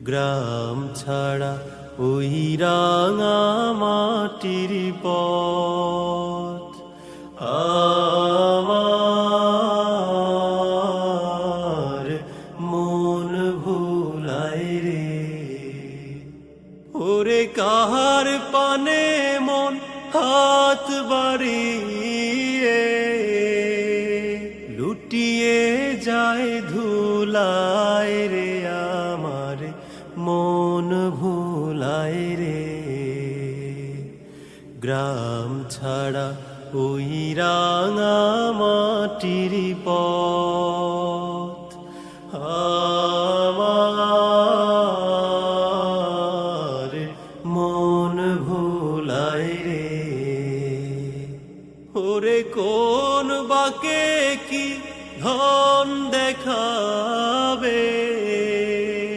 গ্রাম ছাড়া ওই রাঙা মাটির পথ আমার মন ভুলায় রে। ওরে কাহার পানে মন হাত বাড়িয়ে লুটিয়ে যায় ধুলায় রে, আমার মন ভুলায় রে। গ্রাম ছাড়া ওই রাঙা মাটির পথ